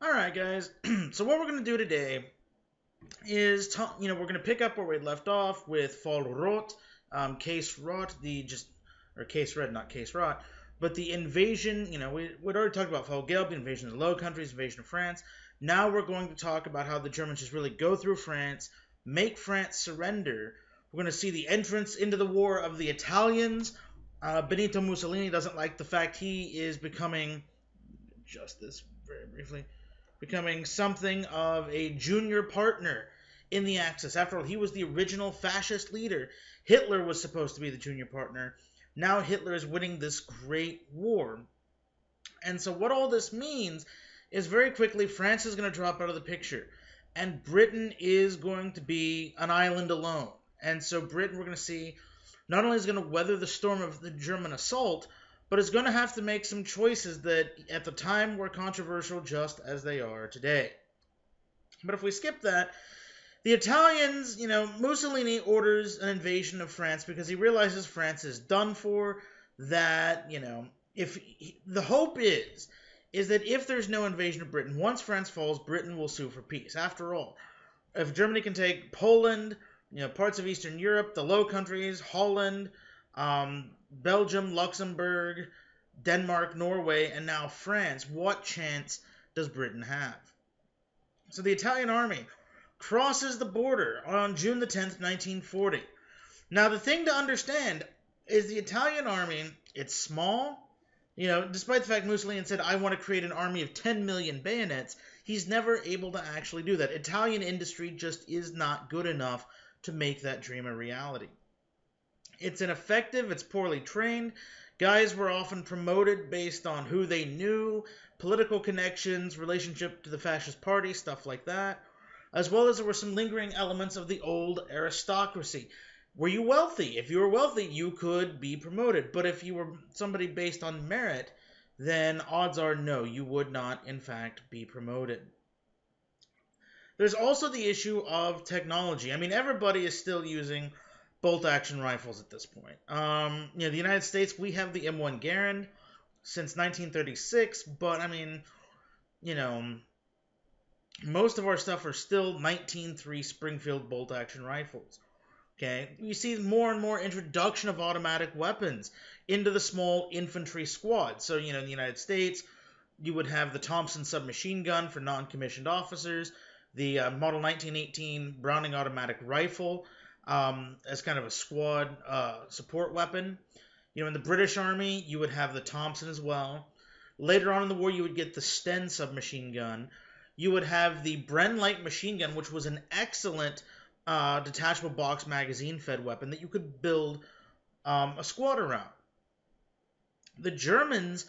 All right, guys. So what we're gonna do today is, we're gonna pick up where we left off with Fall Rot, Case Rot, Case Red, not Case Rot, but the invasion. We'd already talked about Fall Gelb, the invasion of the Low Countries, invasion of France. Now we're going to talk about how the Germans just really go through France, make France surrender. We're going to see the entrance into the war of the Italians. Benito Mussolini doesn't like the fact he is becoming, just this very briefly, becoming something of a junior partner in the Axis. After all, he was the original fascist leader. Hitler was supposed to be the junior partner. Now Hitler is winning this great war. And so what all this means is very quickly France is going to drop out of the picture. And Britain is going to be an island alone. And so Britain, we're going to see, not only is going to weather the storm of the German assault, but is going to have to make some choices that at the time were controversial just as they are today. But if we skip that, the Italians, Mussolini orders an invasion of France because he realizes France is done for, that, if the hope is that if there's no invasion of Britain, once France falls, Britain will sue for peace. After all, if Germany can take Poland, parts of Eastern Europe, the Low Countries, Holland, Belgium, Luxembourg, Denmark, Norway, and now France, what chance does Britain have? So the Italian army crosses the border on June the 10th, 1940. Now, the thing to understand is the Italian army, it's small. Despite the fact Mussolini said, I want to create an army of 10 million bayonets, he's never able to actually do that. Italian industry just is not good enough to make that dream a reality. It's ineffective, it's poorly trained. Guys were often promoted based on who they knew, political connections, relationship to the fascist party, stuff like that. As well as there were some lingering elements of the old aristocracy. Were you wealthy? If you were wealthy, you could be promoted. But if you were somebody based on merit, then odds are no, you would not, in fact, be promoted. There's also the issue of technology. I mean, everybody is still using bolt-action rifles at this point. The United States, we have the M1 Garand since 1936, but, most of our stuff are still 19.3 Springfield bolt-action rifles. Okay, you see more and more introduction of automatic weapons into the small infantry squad. So, in the United States, you would have the Thompson submachine gun for non-commissioned officers, the Model 1918 Browning automatic rifle as kind of a squad support weapon. In the British Army, you would have the Thompson as well. Later on in the war, you would get the Sten submachine gun. You would have the Bren light machine gun, which was an excellent detachable box magazine fed weapon that you could build a squad around. The Germans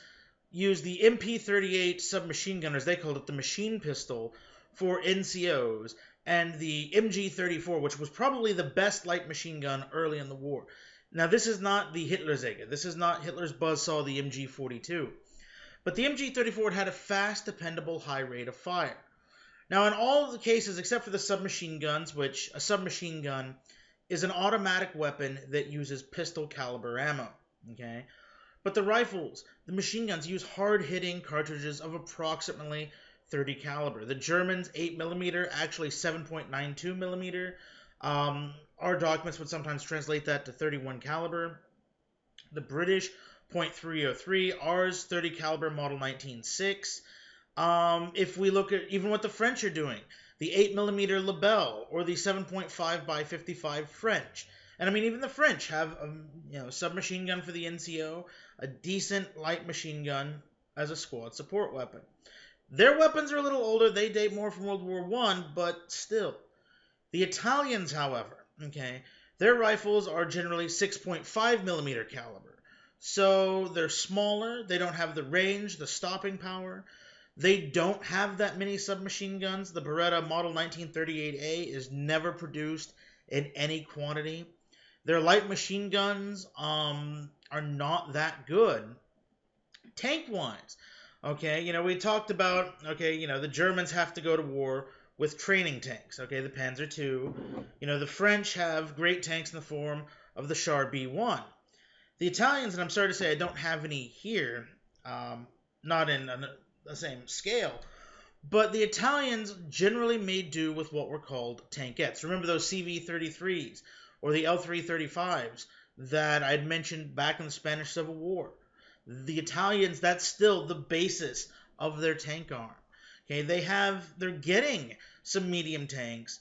used the MP-38 submachine gun, as they called it, the machine pistol, for NCOs, and the MG-34, which was probably the best light machine gun early in the war. Now, this is not the Hitlerjäger. This is not Hitler's buzzsaw, the MG-42. But the MG-34 had a fast, dependable, high rate of fire. Now, in all of the cases, except for the submachine guns, which a submachine gun is an automatic weapon that uses pistol caliber ammo, okay? But the rifles, the machine guns, use hard-hitting cartridges of approximately 30 caliber. The Germans, 8mm, actually 7.92mm. Our documents would sometimes translate that to 31 caliber. The British, .303. Ours, 30 caliber, model 19.6. If we look at even what the French are doing, the 8mm Lebel or the 7.5 by 55 French. And even the French have a submachine gun for the NCO, a decent light machine gun as a squad support weapon. Their weapons are a little older. They date more from World War I, but still. The Italians, however, their rifles are generally 6.5mm caliber. So they're smaller. They don't have the range, the stopping power. They don't have that many submachine guns. The Beretta Model 1938A is never produced in any quantity. Their light machine guns are not that good. Tank-wise, we talked about, the Germans have to go to war with training tanks, the Panzer II. The French have great tanks in the form of the Char B1. The Italians, and I'm sorry to say I don't have any here, not in the same scale, But the Italians generally made do with what were called tankettes. Remember those CV-33s or the L-335s that I'd mentioned back in the Spanish Civil War? The Italians, that's still the basis of their tank arm. Okay, they're getting some medium tanks,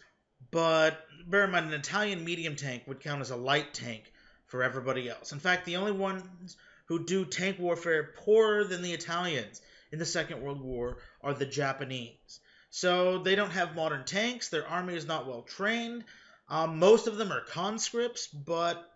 but bear in mind an Italian medium tank would count as a light tank for everybody else. In fact, the only ones who do tank warfare poorer than the Italians in the Second World War are the Japanese. So they don't have modern tanks. Their army is not well trained. Most of them are conscripts, but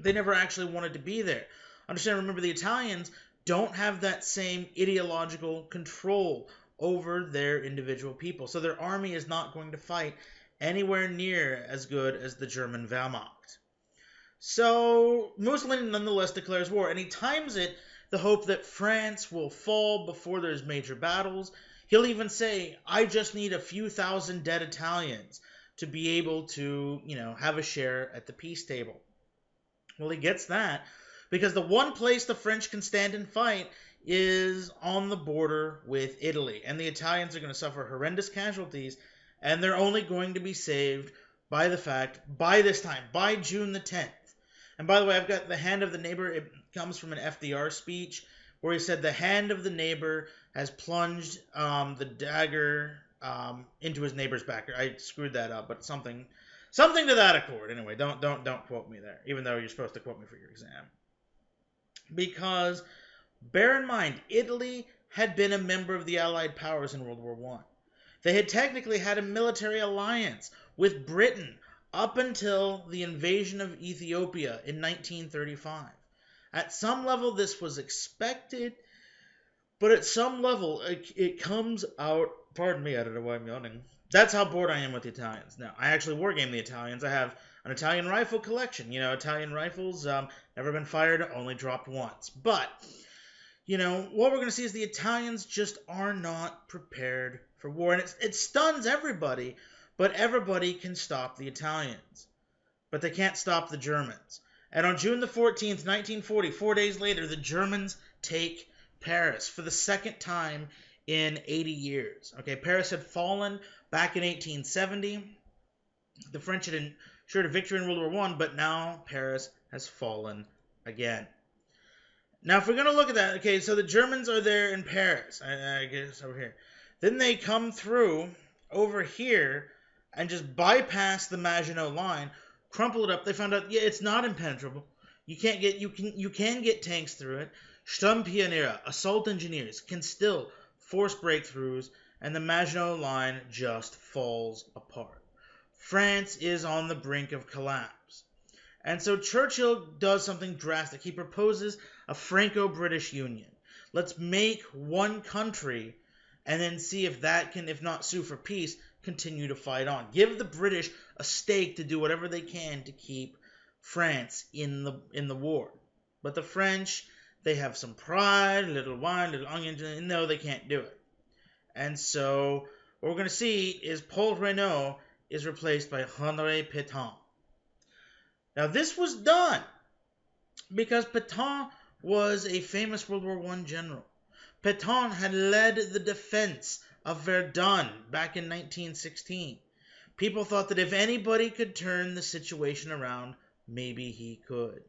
they never actually wanted to be there. Understand, remember, the Italians don't have that same ideological control over their individual people. So their army is not going to fight anywhere near as good as the German Wehrmacht. So Mussolini nonetheless declares war, and he times it the hope that France will fall before there's major battles. He'll even say, I just need a few thousand dead Italians to be able to, have a share at the peace table. Well, he gets that because the one place the French can stand and fight is on the border with Italy. And the Italians are going to suffer horrendous casualties, and they're only going to be saved by the fact, by this time, by June the 10th. And by the way, I've got the hand of the neighbor. It comes from an FDR speech where he said the hand of the neighbor has plunged the dagger into his neighbor's back. I screwed that up, but something to that accord. Anyway, don't quote me there, even though you're supposed to quote me for your exam. Because bear in mind, Italy had been a member of the Allied powers in World War I. They had technically had a military alliance with Britain up until the invasion of Ethiopia in 1935. At some level, this was expected, but at some level, it comes out. Pardon me, I don't know why I'm yawning. That's how bored I am with the Italians. Now, I actually wargame the Italians. I have an Italian rifle collection. Italian rifles, never been fired, only dropped once. But, what we're going to see is the Italians just are not prepared for war. And it stuns everybody, but everybody can stop the Italians. But they can't stop the Germans. And on June the 14th, 1940, 4 days later, the Germans take Paris for the second time in 80 years. Okay, Paris had fallen back in 1870. The French had ensured a victory in World War I, but now Paris has fallen again. Now, if we're going to look at that, okay, so the Germans are there in Paris. I guess over here. Then they come through over here and just bypass the Maginot Line, crumple it up. They found out, it's not impenetrable. You can get tanks through it. Sturmpioniere, assault engineers, can still force breakthroughs, and the Maginot Line just falls apart. France is on the brink of collapse. And so Churchill does something drastic. He proposes a Franco-British Union. Let's make one country and then see if that can, if not sue for peace, continue to fight on. Give the British a stake to do whatever they can to keep France in the war. But the French, they have some pride, a little wine, a little onion, and no, they can't do it. And so what we're going to see is Paul Reynaud is replaced by Henri Pétain. Now this was done because Pétain was a famous World War I general. Pétain had led the defense of Verdun back in 1916. People thought that if anybody could turn the situation around, maybe he could.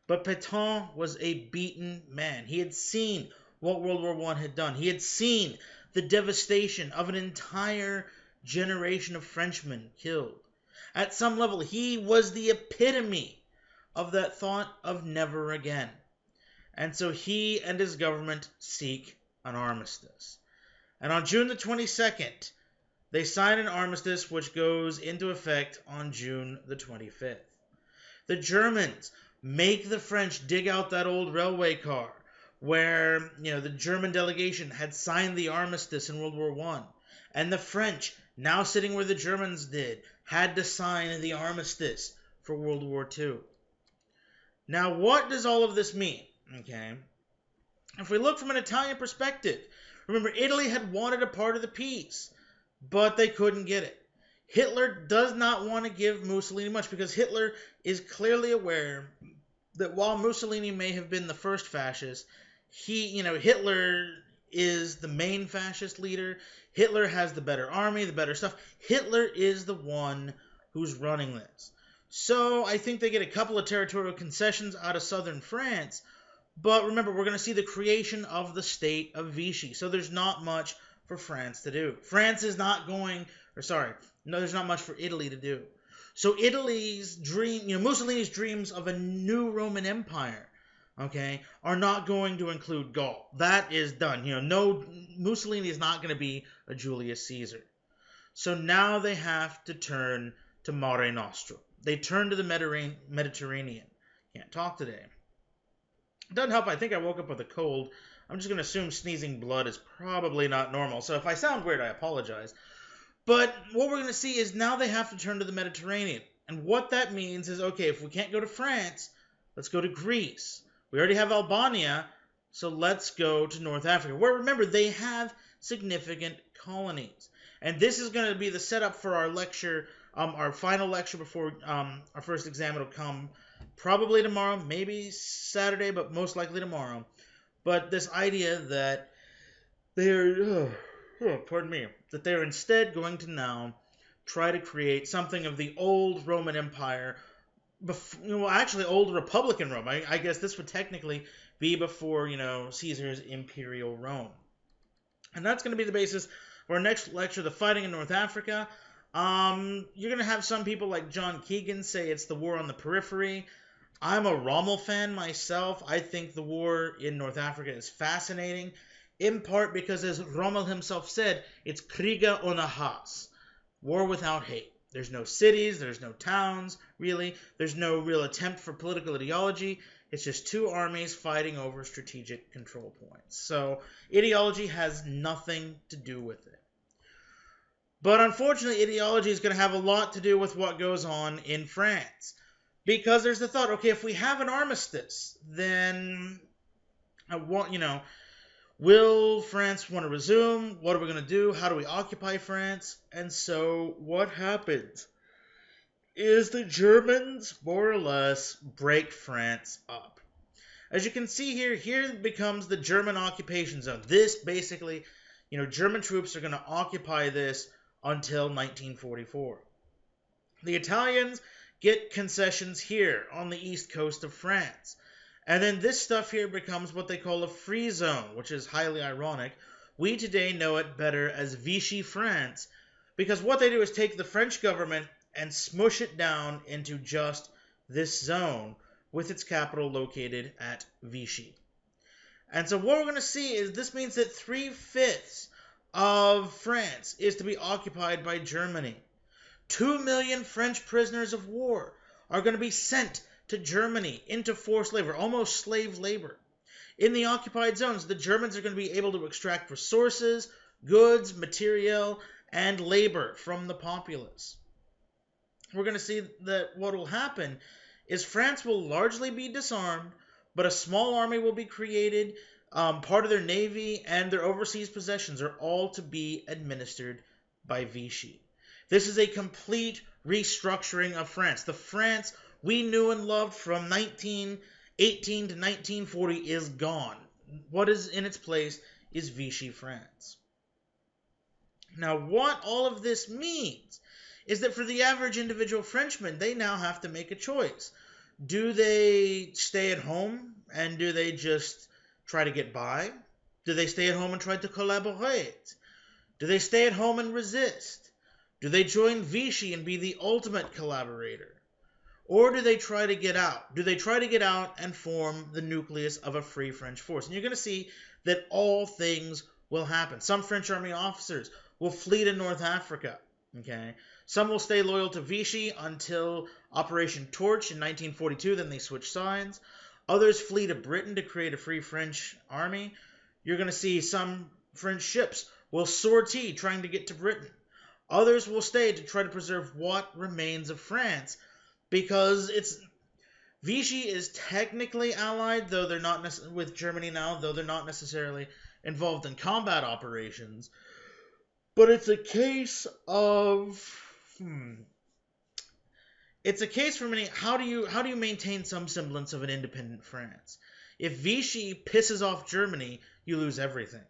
But Pétain was a beaten man. He had seen what World War I had done. He had seen the devastation of an entire generation of Frenchmen killed. At some level, he was the epitome of that thought of never again. And so he and his government seek an armistice. And on June the 22nd, they sign an armistice which goes into effect on June the 25th. The Germans make the French dig out that old railway car where, the German delegation had signed the armistice in World War I. And the French, now sitting where the Germans did, had to sign the armistice for World War II. Now, what does all of this mean? Okay. If we look from an Italian perspective, remember, Italy had wanted a part of the peace, but they couldn't get it. Hitler does not want to give Mussolini much because Hitler is clearly aware that while Mussolini may have been the first fascist, Hitler is the main fascist leader. Hitler has the better army, the better stuff. Hitler is the one who's running this. So I think they get a couple of territorial concessions out of southern France. But remember, we're going to see the creation of the state of Vichy. So there's not much for France to do. France is not going, or sorry, no, there's not much for Italy to do. So Italy's dream, Mussolini's dreams of a new Roman Empire, okay, are not going to include Gaul. That is done. No, Mussolini is not going to be a Julius Caesar. So now they have to turn to Mare Nostrum. They turn to the Mediterranean. Can't talk today. It doesn't help. I think I woke up with a cold. I'm just going to assume sneezing blood is probably not normal. So if I sound weird, I apologize. But what we're going to see is now they have to turn to the Mediterranean. And what that means is, okay, if we can't go to France, let's go to Greece. We already have Albania, so let's go to North Africa, where, remember, they have significant colonies. And this is going to be the setup for our lecture, our final lecture before our first exam. It'll come probably tomorrow, maybe Saturday, but most likely tomorrow. But this idea that they're, that they're instead going to now try to create something of the old Roman Empire, actually old Republican Rome. I guess this would technically be before, Caesar's imperial Rome. And that's going to be the basis for our next lecture, the fighting in North Africa. You're going to have some people like John Keegan say it's the war on the periphery. I'm a Rommel fan myself. I think the war in North Africa is fascinating, in part because, as Rommel himself said, it's Kriege ohne Hass, war without hate. There's no cities, there's no towns, really. There's no real attempt for political ideology. It's just two armies fighting over strategic control points. So ideology has nothing to do with it. But unfortunately, ideology is going to have a lot to do with what goes on in France. Because there's the thought, okay, if we have an armistice, then, will France want to resume? What are we going to do? How do we occupy France? And so what happens is the Germans, more or less, break France up. As you can see here becomes the German occupation zone. This basically, German troops are going to occupy this until 1944. The Italians get concessions here on the east coast of France. And then this stuff here becomes what they call a free zone, which is highly ironic. We today know it better as Vichy France, because what they do is take the French government and smush it down into just this zone, with its capital located at Vichy. And so what we're going to see is this means that 3/5 of France is to be occupied by Germany. 2 million French prisoners of war are going to be sent to Germany into forced labor, almost slave labor. In the occupied zones, the Germans are going to be able to extract resources, goods, material, and labor from the populace. We're going to see that what will happen is France will largely be disarmed, but a small army will be created. Part of their navy and their overseas possessions are all to be administered by Vichy. This is a complete restructuring of France. The France we knew and loved from 1918 to 1940 is gone. What is in its place is Vichy France. Now, what all of this means is that for the average individual Frenchman, they now have to make a choice. Do they stay at home and do they just try to get by? Do they stay at home and try to collaborate? Do they stay at home and resist? Do they join Vichy and be the ultimate collaborator? Or do they try to get out? Do they try to get out and form the nucleus of a free French force? And you're going to see that all things will happen. Some French army officers will flee to North Africa. Okay, some will stay loyal to Vichy until Operation Torch in 1942, then they switch sides. Others flee to Britain to create a free French army. You're going to see some French ships will sortie trying to get to Britain. Others will stay to try to preserve what remains of France, because Vichy is technically allied, though they're not with Germany now, though they're not necessarily involved in combat operations. But it's a case of it's a case for many. How do you maintain some semblance of an independent France? If Vichy pisses off Germany, you lose everything.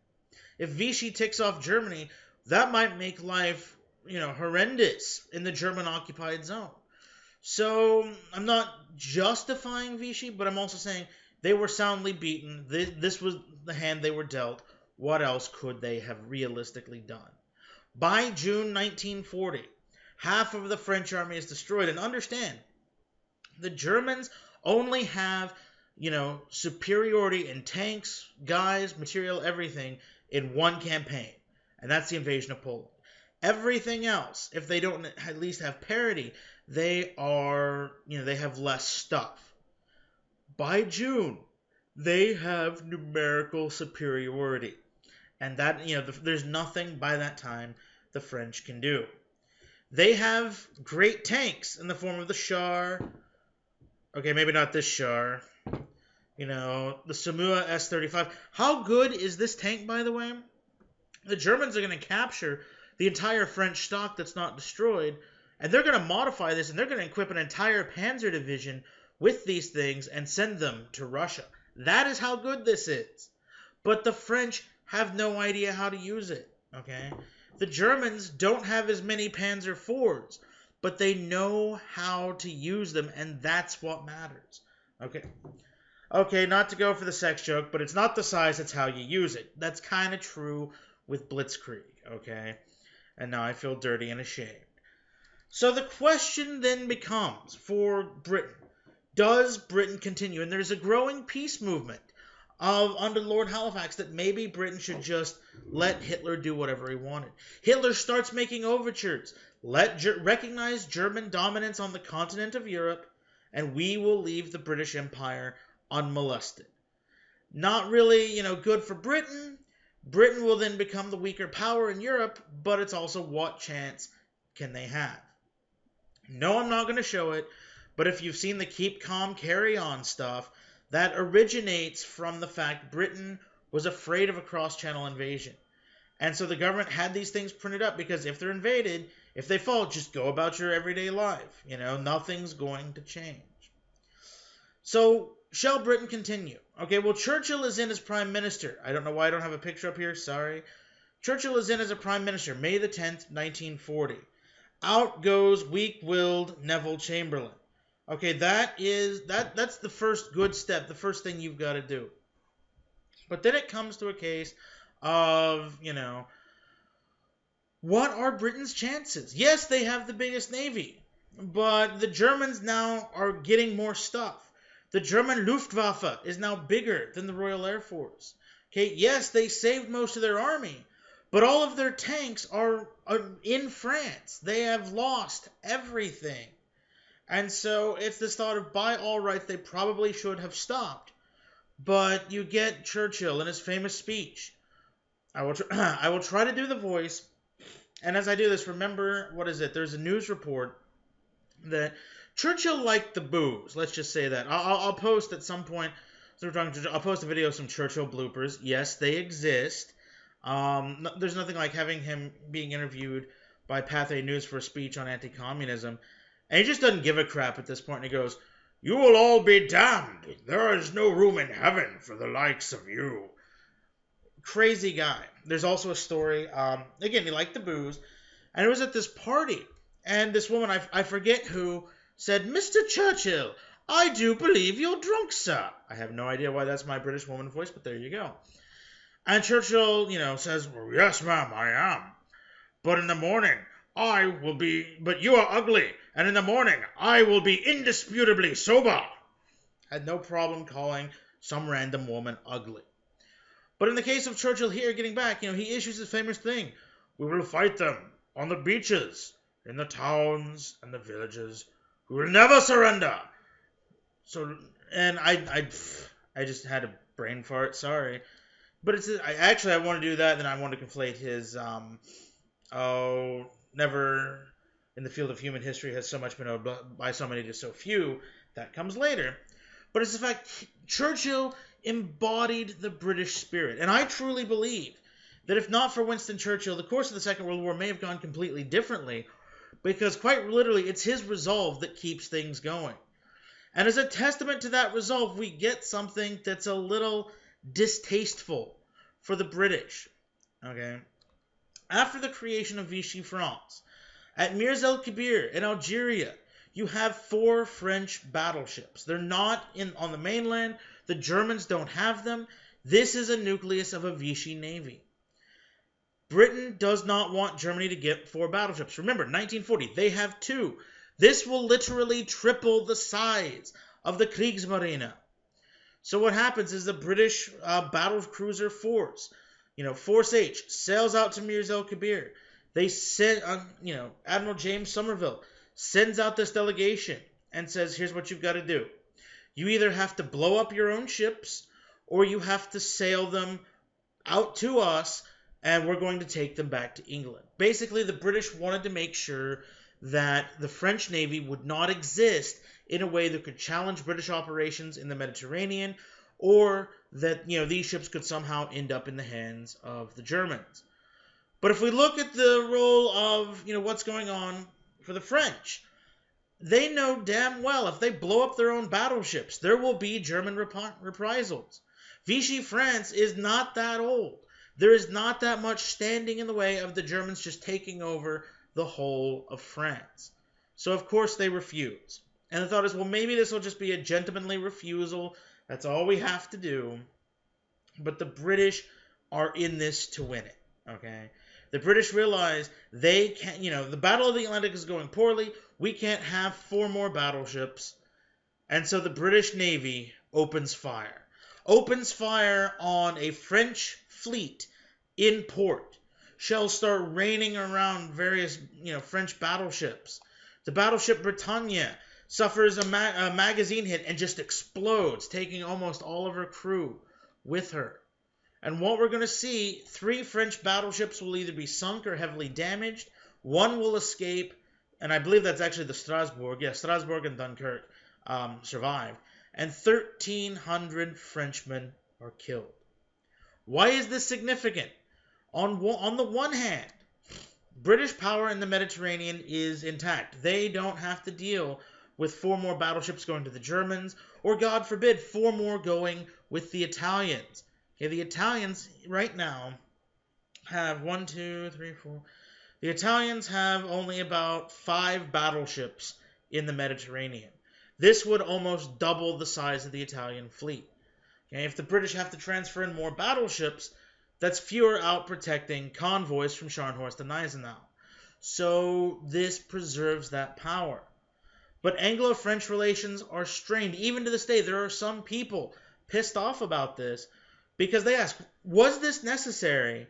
If Vichy takes off Germany, that might make life, horrendous in the German-occupied zone. So I'm not justifying Vichy, but I'm also saying they were soundly beaten. This was the hand they were dealt. What else could they have realistically done? By June 1940, half of the French army is destroyed. And understand, the Germans only have, superiority in tanks, guys, material, everything in one campaign. And that's the invasion of Poland. Everything else, if they don't at least have parity, they have less stuff. By June, they have numerical superiority. And that, there's nothing by that time the French can do. They have great tanks in the form of the Char. Okay, maybe not this Char. The Samua S-35. How good is this tank, by the way? The Germans are going to capture the entire French stock that's not destroyed, and they're going to modify this, and they're going to equip an entire panzer division with these things and send them to Russia. That is how good this is. But the French have no idea how to use it, okay? The Germans don't have as many Panzer IVs, but they know how to use them, and that's what matters, okay? Okay, not to go for the sex joke, but it's not the size, it's how you use it. That's kind of true with Blitzkrieg, okay? And now I feel dirty and ashamed. So the question then becomes, for Britain, does Britain continue? And there's a growing peace movement under Lord Halifax that maybe Britain should just let Hitler do whatever he wanted. Hitler starts making overtures. Recognize German dominance on the continent of Europe, and we will leave the British Empire unmolested. Not really, good for Britain. Britain will then become the weaker power in Europe, but it's also what chance can they have? No, I'm not going to show it, but if you've seen the Keep Calm, Carry On stuff, that originates from the fact Britain was afraid of a cross-channel invasion. And so the government had these things printed up because if they're invaded, if they fall, just go about your everyday life. Nothing's going to change. So, shall Britain continue? Okay, well, Churchill is in as Prime Minister. I don't know why I don't have a picture up here, sorry. Churchill is in as a Prime Minister, May the 10th, 1940. Out goes weak-willed Neville Chamberlain. Okay, that's the first good step, the first thing you've got to do. But then it comes to a case of, what are Britain's chances? Yes, they have the biggest navy, but the Germans now are getting more stuff. The German Luftwaffe is now bigger than the Royal Air Force. Okay, yes, they saved most of their army, but all of their tanks are in France. They have lost everything. And so it's this thought of, by all rights, they probably should have stopped. But you get Churchill in his famous speech. I will try to do the voice. And as I do this, remember, there's a news report that Churchill liked the booze. Let's just say that. I'll post at some point. I'll post a video of some Churchill bloopers. Yes, they exist. There's nothing like having him being interviewed by Pathé News for a speech on anti-communism. And he just doesn't give a crap at this point. And he goes, "You will all be damned. There is no room in heaven for the likes of you." Crazy guy. There's also a story. Again, he liked the booze. And it was at this party. And this woman, I forget who, said, "Mr. Churchill, I do believe you're drunk, sir." I have no idea why that's my British woman voice, but there you go. And Churchill, says, "Well, yes, ma'am, I am. But in the morning, but you are ugly. And in the morning, I will be indisputably sober." Had no problem calling some random woman ugly. But in the case of Churchill here, getting back, he issues his famous thing. "We will fight them on the beaches, in the towns and the villages. We will never surrender." So, and I just had a brain fart, sorry. But I want to do that, then I want to conflate his, never in the field of human history has so much been known by so many to so few. That comes later. But it's the fact Churchill embodied the British spirit. And I truly believe that if not for Winston Churchill, the course of the Second World War may have gone completely differently, because quite literally, it's his resolve that keeps things going. And as a testament to that resolve, we get something that's a little distasteful for the British. Okay? After the creation of Vichy France, at Mirs el Kebir in Algeria, you have 4 French battleships. They're not on the mainland. The Germans don't have them. This is a nucleus of a Vichy navy. Britain does not want Germany to get 4 battleships. Remember, 1940, they have 2. This will literally triple the size of the Kriegsmarine. So what happens is the British battle cruiser force, Force H, sails out to Mirs el Kebir. They send, Admiral James Somerville sends out this delegation and says, here's what you've got to do. You either have to blow up your own ships or you have to sail them out to us and we're going to take them back to England. Basically, the British wanted to make sure that the French Navy would not exist in a way that could challenge British operations in the Mediterranean, or that, these ships could somehow end up in the hands of the Germans. But if we look at the role of, what's going on for the French, they know damn well if they blow up their own battleships, there will be German reprisals. Vichy France is not that old. There is not that much standing in the way of the Germans just taking over the whole of France. So, of course, they refuse. And the thought is, well, maybe this will just be a gentlemanly refusal. That's all we have to do. But the British are in this to win it, okay? The British realize they can't, the Battle of the Atlantic is going poorly. We can't have 4 more battleships. And so the British Navy opens fire. Opens fire on a French fleet in port. Shells start raining around various, French battleships. The battleship Britannia suffers a magazine hit and just explodes, taking almost all of her crew with her. And what we're going to see, 3 French battleships will either be sunk or heavily damaged. 1 will escape, and I believe that's actually the Strasbourg. Yeah, Strasbourg and Dunkirk survived. And 1,300 Frenchmen are killed. Why is this significant? On the one hand, British power in the Mediterranean is intact. They don't have to deal with 4 more battleships going to the Germans, or God forbid, 4 more going with the Italians. Okay, the Italians right now have 1, 2, 3, 4. The Italians have only about 5 battleships in the Mediterranean. This would almost double the size of the Italian fleet. Okay, if the British have to transfer in more battleships, that's fewer out protecting convoys from Scharnhorst and Gneisenau. So this preserves that power. But Anglo-French relations are strained. Even to this day, there are some people pissed off about this because they ask, was this necessary?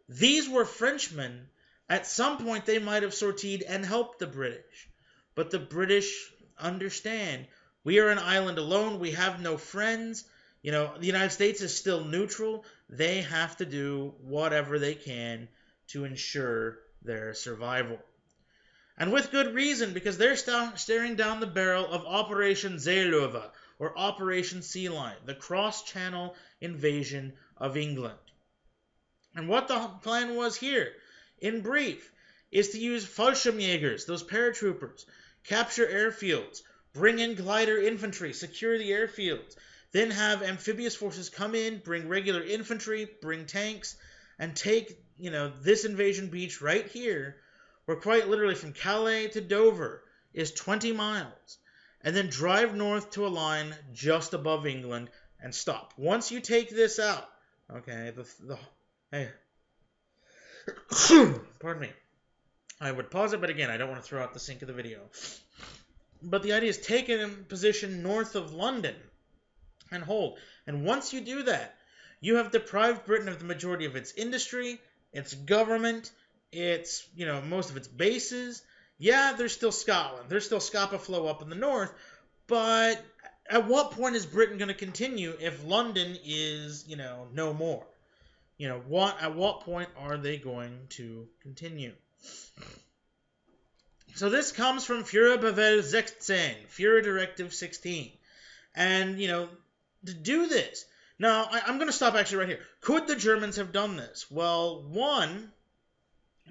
These were Frenchmen. At some point, they might have sortied and helped the British. But the British understand, we are an island alone. We have no friends. The United States is still neutral. They have to do whatever they can to ensure their survival. And with good reason, because they're staring down the barrel of Operation Seelöwe, or Operation Sea Lion, the cross-channel invasion of England. And what the plan was here, in brief, is to use Fallschirmjägers, those paratroopers, capture airfields, bring in glider infantry, secure the airfields, then have amphibious forces come in, bring regular infantry, bring tanks, and take, this invasion beach right here, where quite literally from Calais to Dover is 20 miles, and then drive north to a line just above England and stop. Once you take this out, okay, hey, pardon me, I would pause it, but again, I don't want to throw out the sync of the video. But the idea is take a position north of London and hold. And once you do that, you have deprived Britain of the majority of its industry, its government, its, most of its bases. Yeah, there's still Scotland. There's still Scapa Flow up in the north. But at what point is Britain going to continue if London is, no more? At what point are they going to continue? So this comes from Führerbefehl 16, Führer Directive 16. And, to do this. Now, I'm going to stop actually right here. Could the Germans have done this? Well, one,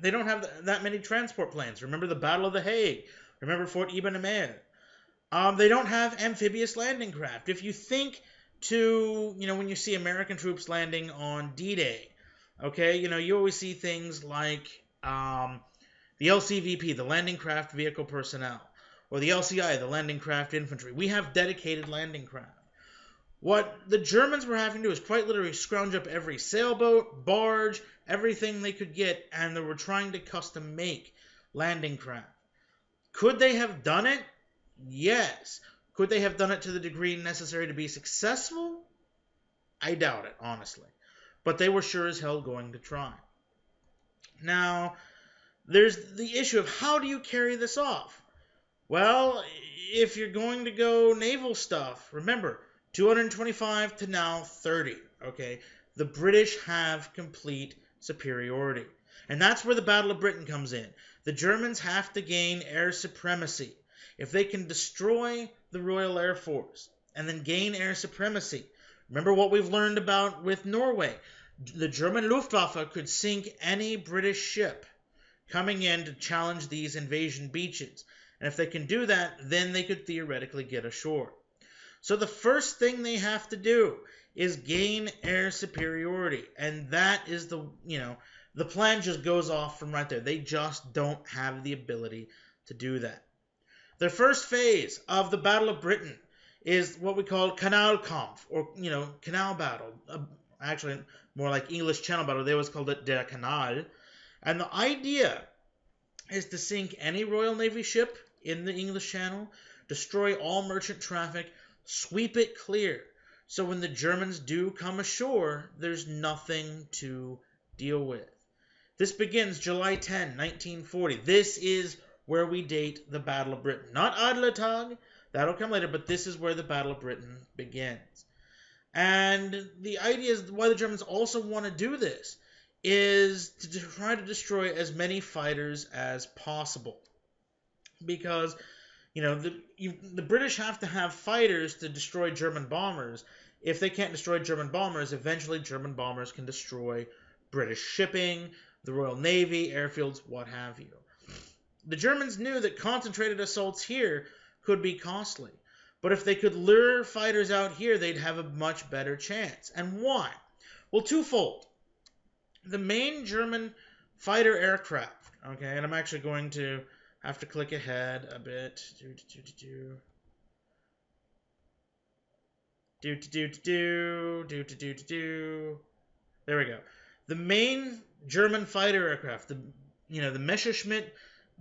they don't have that many transport planes. Remember the Battle of the Hague. Remember Fort Ibn Amir. They don't have amphibious landing craft. If you think to, when you see American troops landing on D-Day, Okay, you always see things like the LCVP, the Landing Craft Vehicle Personnel, or the LCI, the Landing Craft Infantry. We have dedicated landing craft. What the Germans were having to do is quite literally scrounge up every sailboat, barge, everything they could get, and they were trying to custom make landing craft. Could they have done it? Yes. Could they have done it to the degree necessary to be successful? I doubt it, honestly. But they were sure as hell going to try. Now, there's the issue of how do you carry this off? Well, if you're going to go naval stuff, remember, 225 to now 30, okay? The British have complete superiority. And that's where the Battle of Britain comes in. The Germans have to gain air supremacy. If they can destroy the Royal Air Force and then gain air supremacy, remember what we've learned about with Norway. The German Luftwaffe could sink any British ship coming in to challenge these invasion beaches. And if they can do that, then they could theoretically get ashore. So the first thing they have to do is gain air superiority. And that is the plan just goes off from right there. They just don't have the ability to do that. Their first phase of the Battle of Britain is what we call Kanalkampf, or, canal battle. Actually, more like English Channel battle. They always called it Der Kanal. And the idea is to sink any Royal Navy ship in the English Channel, destroy all merchant traffic, sweep it clear. So when the Germans do come ashore, there's nothing to deal with. This begins July 10, 1940. This is where we date the Battle of Britain. Not Adler Tag, that'll come later, but this is where the Battle of Britain begins. And the idea is why the Germans also want to do this is to try to destroy as many fighters as possible. Because, the British have to have fighters to destroy German bombers. If they can't destroy German bombers, eventually German bombers can destroy British shipping, the Royal Navy, airfields, what have you. The Germans knew that concentrated assaults here could be costly. But if they could lure fighters out here, they'd have a much better chance. And why? Well, twofold. The main German fighter aircraft, okay, and I'm actually going to have to click ahead a bit. There we go. The main German fighter aircraft, the Messerschmitt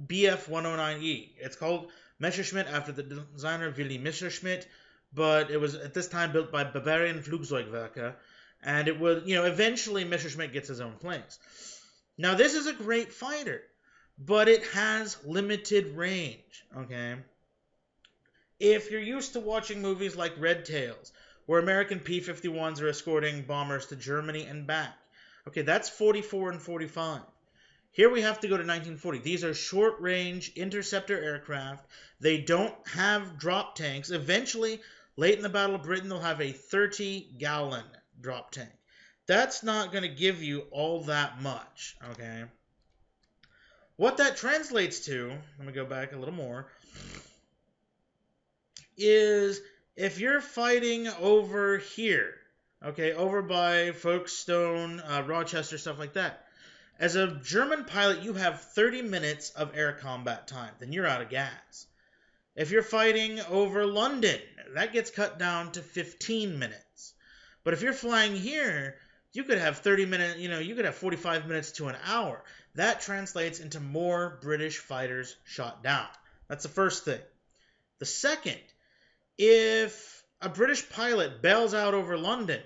Bf-109E. It's called Messerschmitt after the designer Willy Messerschmitt, but it was at this time built by Bavarian Flugzeugwerke, and it would, eventually Messerschmitt gets his own planes. Now, this is a great fighter, but it has limited range, okay? If you're used to watching movies like Red Tails, where American P-51s are escorting bombers to Germany and back, okay, that's 44 and 45. Here we have to go to 1940. These are short-range interceptor aircraft. They don't have drop tanks. Eventually, late in the Battle of Britain, they'll have a 30-gallon drop tank. That's not going to give you all that much, okay? What that translates to, let me go back a little more, is if you're fighting over here, okay, over by Folkestone, Rochester, stuff like that, as a German pilot, you have 30 minutes of air combat time. Then you're out of gas. If you're fighting over London, that gets cut down to 15 minutes. But if you're flying here, you could have 30 minutes, you could have 45 minutes to an hour. That translates into more British fighters shot down. That's the first thing. The second, if a British pilot bails out over London,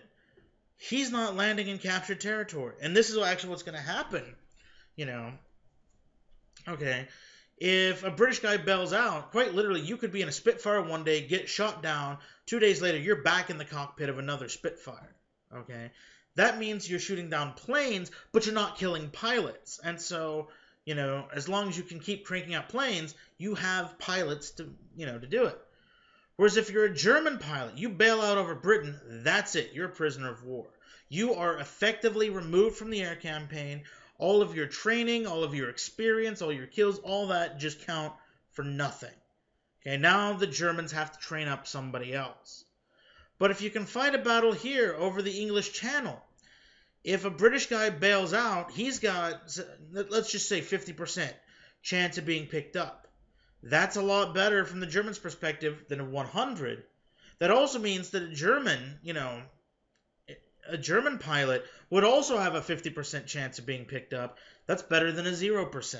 he's not landing in captured territory. And this is actually what's going to happen, Okay, if a British guy bails out, quite literally, you could be in a Spitfire one day, get shot down, 2 days later, you're back in the cockpit of another Spitfire, okay? That means you're shooting down planes, but you're not killing pilots. And so, as long as you can keep cranking out planes, you have pilots to do it. Whereas if you're a German pilot, you bail out over Britain, that's it. You're a prisoner of war. You are effectively removed from the air campaign. All of your training, all of your experience, all your kills, all that just count for nothing. Okay, now the Germans have to train up somebody else. But if you can fight a battle here over the English Channel, if a British guy bails out, he's got, let's just say 50% chance of being picked up. That's a lot better from the Germans' perspective than a 100. That also means that a German pilot would also have a 50% chance of being picked up. That's better than a 0%.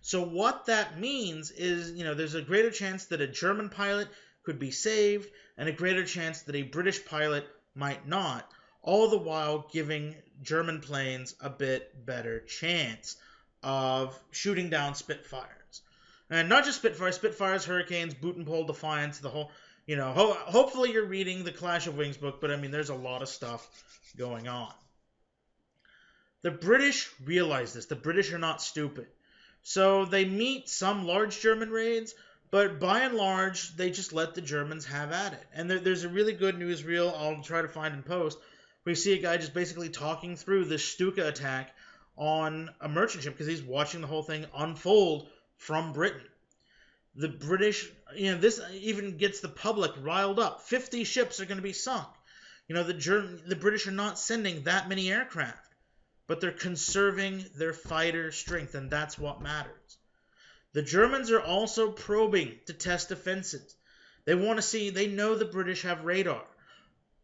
So what that means is, there's a greater chance that a German pilot could be saved and a greater chance that a British pilot might not, all the while giving German planes a bit better chance of shooting down Spitfires. And not just Spitfires, Hurricanes, Boot and Pole, Defiance, the whole, hopefully you're reading the Clash of Wings book, but I mean, there's a lot of stuff going on. The British realize this. The British are not stupid. So they meet some large German raids, but by and large, they just let the Germans have at it. And there's a really good newsreel I'll try to find and post, where you see a guy just basically talking through the Stuka attack on a merchant ship because he's watching the whole thing unfold from Britain. The British, this even gets the public riled up. 50 ships are going to be sunk. The British are not sending that many aircraft, but they're conserving their fighter strength, and that's what matters. The Germans are also probing to test defenses. They know the British have radar.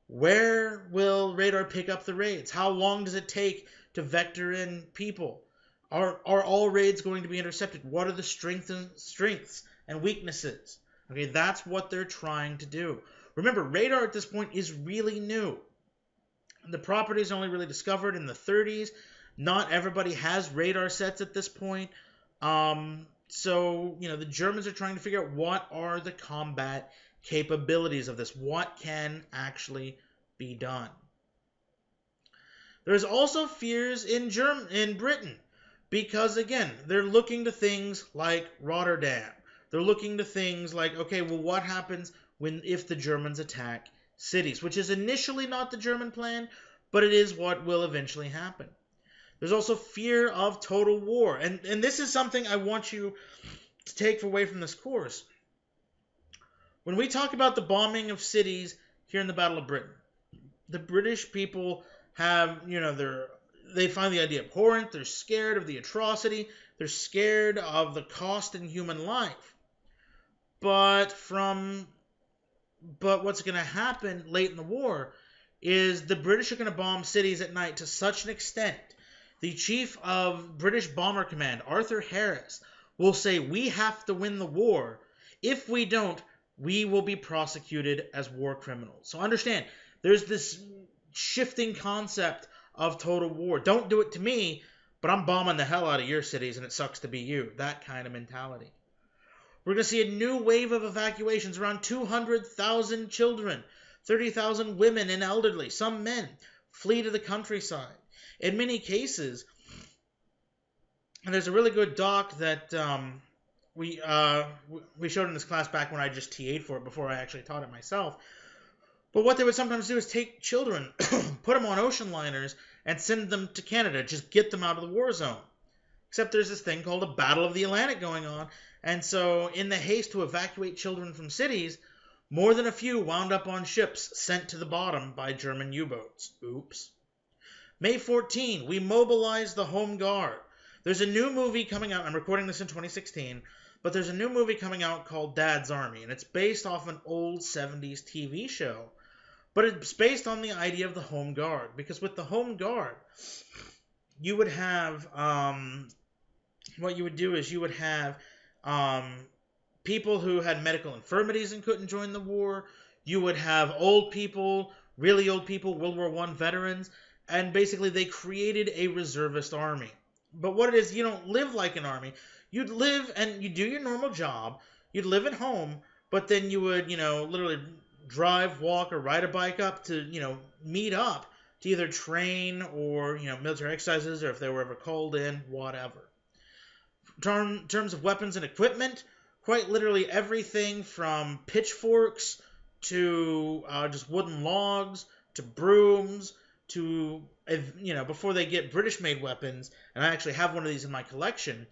Where will radar pick up the raids? How long does it take to vector in people? Are all raids going to be intercepted? What are the strengths and weaknesses? Okay, that's what they're trying to do. Remember, radar at this point is really new. The property is only really discovered in the 30s. Not everybody has radar sets at this point. So, the Germans are trying to figure out what are the combat capabilities of this. What can actually be done? There's also fears in Britain because, again, they're looking to things like Rotterdam. They're looking to things like, okay, well, what happens if the Germans attack cities, which is initially not the German plan, but it is what will eventually happen. There's also fear of total war, and this is something I want you to take away from this course. When we talk about the bombing of cities here in the Battle of Britain, the British people have, they find the idea abhorrent, they're scared of the atrocity, they're scared of the cost in human life. But what's going to happen late in the war is the British are going to bomb cities at night to such an extent. The chief of British Bomber Command, Arthur Harris, will say, we have to win the war. If we don't, we will be prosecuted as war criminals. So understand, there's this shifting concept of total war. Don't do it to me, but I'm bombing the hell out of your cities and it sucks to be you. That kind of mentality. We're going to see a new wave of evacuations, around 200,000 children, 30,000 women and elderly, some men, flee to the countryside. In many cases, and there's a really good doc that we showed in this class back when I just TA'd for it before I actually taught it myself. But what they would sometimes do is take children, put them on ocean liners, and send them to Canada, just get them out of the war zone. Except there's this thing called a Battle of the Atlantic going on, and so in the haste to evacuate children from cities, more than a few wound up on ships sent to the bottom by German U-boats. Oops. May 14, we mobilized the Home Guard. There's a new movie coming out. I'm recording this in 2016, but there's a new movie coming out called Dad's Army, and it's based off an old 70s TV show. But it's based on the idea of the Home Guard, because with the Home Guard, you would have, what you would do is you would have people who had medical infirmities and couldn't join the war. You would have old people, really old people, World War I veterans, and basically they created a reservist army. But what it is, you don't live like an army. You'd live and you do your normal job. You'd live at home, but then you would, literally drive, walk, or ride a bike up to, meet up to either train or, military exercises, or if they were ever called in, whatever. In terms of weapons and equipment, quite literally everything from pitchforks to just wooden logs to brooms to, before they get British-made weapons, and I actually have one of these in my collection,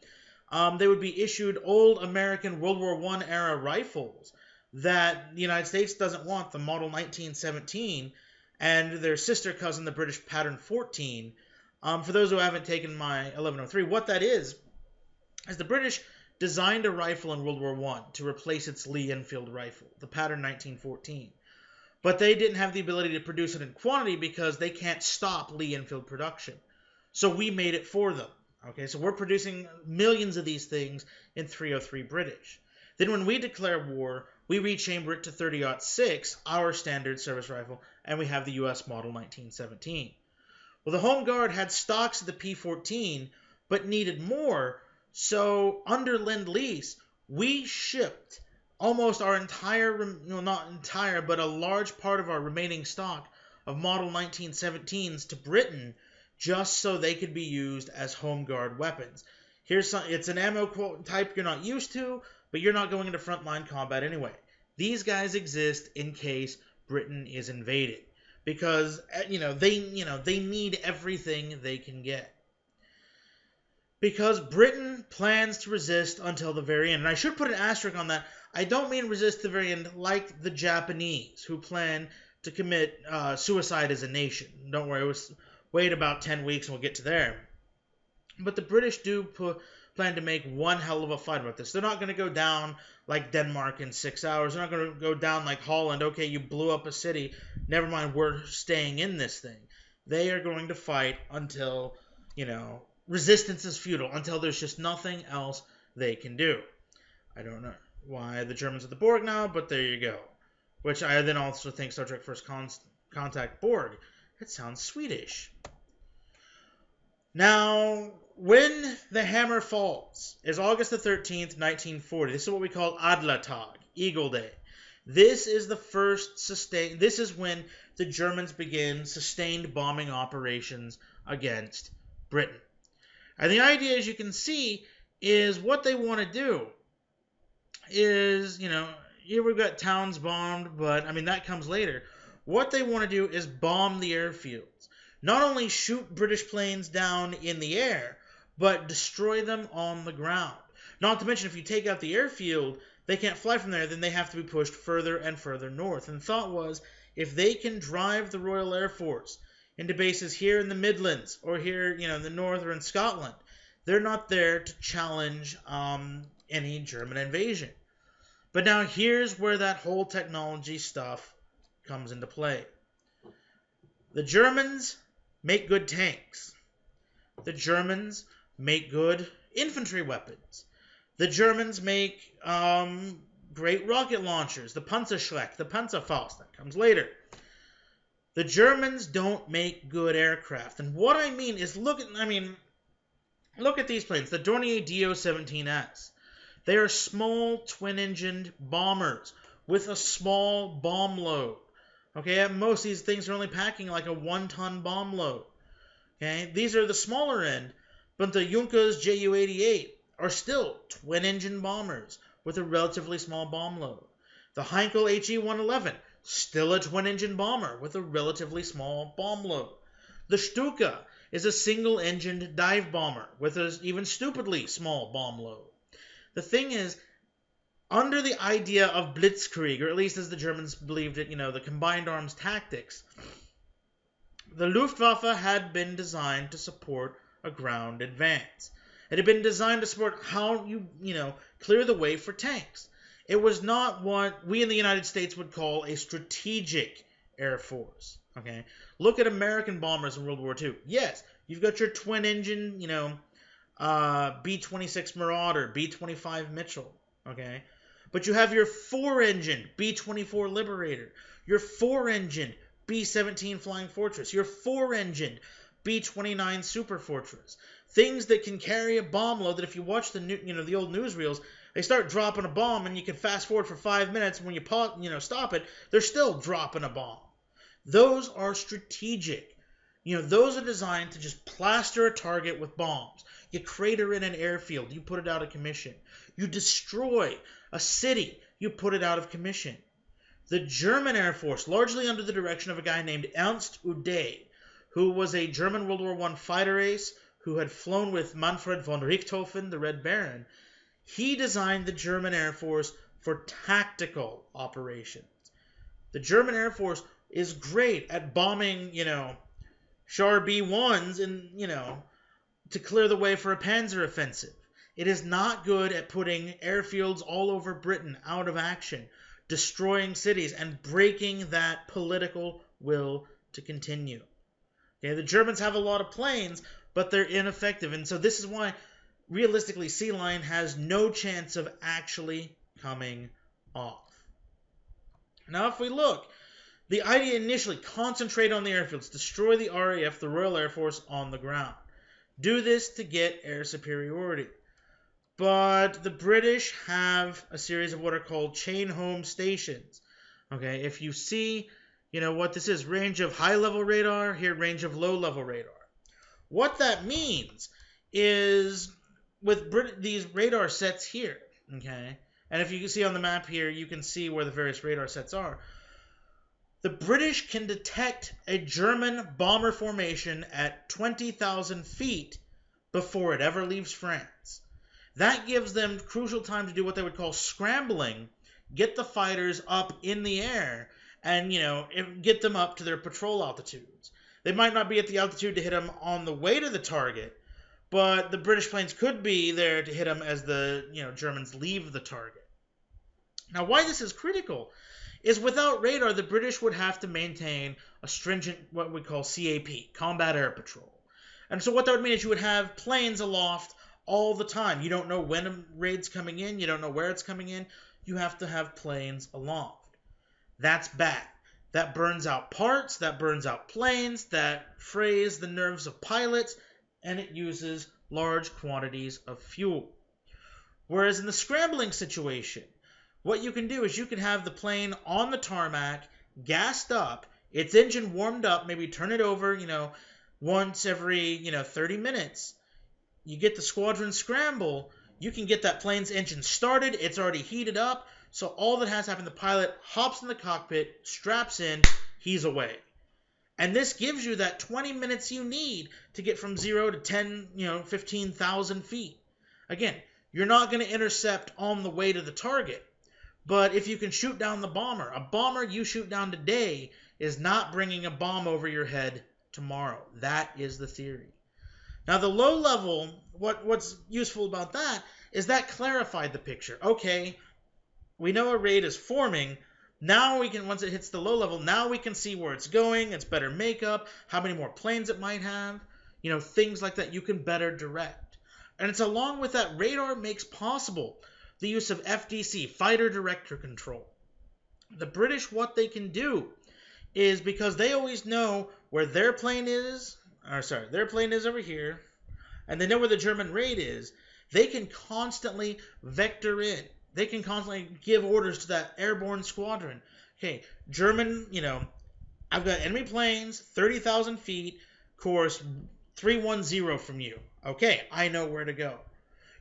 they would be issued old American World War I era rifles that the United States doesn't want, the Model 1917, and their sister cousin, the British Pattern 14, For those who haven't taken my 1103, what that is the British designed a rifle in World War I to replace its Lee Enfield rifle, the pattern 1914. But they didn't have the ability to produce it in quantity because they can't stop Lee Enfield production. So we made it for them. Okay, so we're producing millions of these things in 303 British. Then when we declare war, we rechamber it to 30-06, our standard service rifle, and we have the U.S. model 1917. Well, the Home Guard had stocks of the P-14, but needed more, so under Lend-Lease, we shipped almost our entire, not entire, but a large part of our remaining stock of Model 1917s to Britain just so they could be used as Home Guard weapons. It's an ammo type you're not used to, but you're not going into frontline combat anyway. These guys exist in case Britain is invaded because they need everything they can get. Because Britain plans to resist until the very end. And I should put an asterisk on that. I don't mean resist to the very end like the Japanese, who plan to commit suicide as a nation. Don't worry, wait about 10 weeks and we'll get to there. But the British do plan to make one hell of a fight about this. They're not going to go down like Denmark in 6 hours. They're not going to go down like Holland. Okay, you blew up a city. Never mind, we're staying in this thing. They are going to fight until, resistance is futile, until there's just nothing else they can do. I don't know why the Germans are the Borg now, but there you go. Which I then also think Star Trek First Contact Borg. It sounds Swedish. Now, when the hammer falls is August the 13th, 1940. This is what we call Adlertag, Eagle Day. This is this is when the Germans begin sustained bombing operations against Britain. And the idea, as you can see, is what they want to do is, here we've got towns bombed, but, that comes later. What they want to do is bomb the airfields. Not only shoot British planes down in the air, but destroy them on the ground. Not to mention, if you take out the airfield, they can't fly from there, then they have to be pushed further and further north. And the thought was, if they can drive the Royal Air Force into bases here in the Midlands, or here, in the north or in Scotland, they're not there to challenge any German invasion. But now here's where that whole technology stuff comes into play. The Germans make good tanks. The Germans make good infantry weapons. The Germans make great rocket launchers, the Panzerschreck, the Panzerfaust, that comes later. The Germans don't make good aircraft. And what I mean is, look at these planes, the Dornier Do-17S. They are small twin-engined bombers with a small bomb load. Okay, at most these things are only packing like a 1-ton bomb load. Okay, these are the smaller end, but the Junkers Ju-88 are still twin-engine bombers with a relatively small bomb load. The Heinkel HE-111, still a twin-engine bomber with a relatively small bomb load. The Stuka is a single-engined dive bomber with an even stupidly small bomb load. The thing is, under the idea of Blitzkrieg, or at least as the Germans believed it, the combined arms tactics, the Luftwaffe had been designed to support a ground advance. It had been designed to support how you clear the way for tanks. It was not what we in the United States would call a strategic air force. Okay, look at American bombers in World War II. Yes, you've got your twin-engine, B-26 Marauder, B-25 Mitchell. Okay, but you have your 4-engine B-24 Liberator, your 4-engine B-17 Flying Fortress, your 4-engine B-29 Super Fortress. Things that can carry a bomb load that if you watch the old newsreels, they start dropping a bomb and you can fast forward for 5 minutes. And when you stop it, they're still dropping a bomb. Those are strategic. Those are designed to just plaster a target with bombs. You crater in an airfield, you put it out of commission. You destroy a city, you put it out of commission. The German Air Force, largely under the direction of a guy named Ernst Ude, who was a German World War I fighter ace who had flown with Manfred von Richthofen, the Red Baron, he designed the German Air Force for tactical operations. The German Air Force is great at bombing, Char B1s to clear the way for a panzer offensive. It is not good at putting airfields all over Britain out of action, destroying cities, and breaking that political will to continue. Okay, the Germans have a lot of planes, but they're ineffective. And so this is why, realistically, Sea Lion has no chance of actually coming off. Now, if we look, the idea initially, concentrate on the airfields, destroy the RAF, the Royal Air Force, on the ground. Do this to get air superiority. But the British have a series of what are called chain home stations. Okay, if you see, what this is, range of high-level radar, here range of low-level radar. What that means is with these radar sets here, okay, and if you can see on the map here, you can see where the various radar sets are. The British can detect a German bomber formation at 20,000 feet before it ever leaves France. That gives them crucial time to do what they would call scrambling, get the fighters up in the air, and, get them up to their patrol altitudes. They might not be at the altitude to hit them on the way to the target, but the British planes could be there to hit them as the, Germans leave the target. Now, why this is critical is without radar, the British would have to maintain a stringent, what we call CAP, Combat Air Patrol. And so what that would mean is you would have planes aloft all the time. You don't know when a raid's coming in. You don't know where it's coming in. You have to have planes aloft. That's bad. That burns out parts. That burns out planes. That frays the nerves of pilots. And it uses large quantities of fuel. Whereas in the scrambling situation, what you can do is you can have the plane on the tarmac, gassed up, its engine warmed up, maybe turn it over, once every, 30 minutes. You get the squadron scramble, you can get that plane's engine started, it's already heated up, so all that has to happen, the pilot hops in the cockpit, straps in, he's away. And this gives you that 20 minutes you need to get from 0 to 10, 15,000 feet. Again, you're not going to intercept on the way to the target, but if you can shoot down the bomber, a bomber you shoot down today is not bringing a bomb over your head tomorrow. That is the theory. Now, the low level, what's useful about that is that clarified the picture. Okay, we know a raid is forming. Now we can, once it hits the low level, now we can see where it's going, its better makeup, how many more planes it might have, things like that you can better direct. And it's along with that radar makes possible the use of FDC, Fighter Director Control. The British, what they can do is, because they always know where their plane is over here, and they know where the German raid is, they can constantly vector in. They can constantly give orders to that airborne squadron. Okay, German, I've got enemy planes, 30,000 feet, course 310 from you. Okay, I know where to go.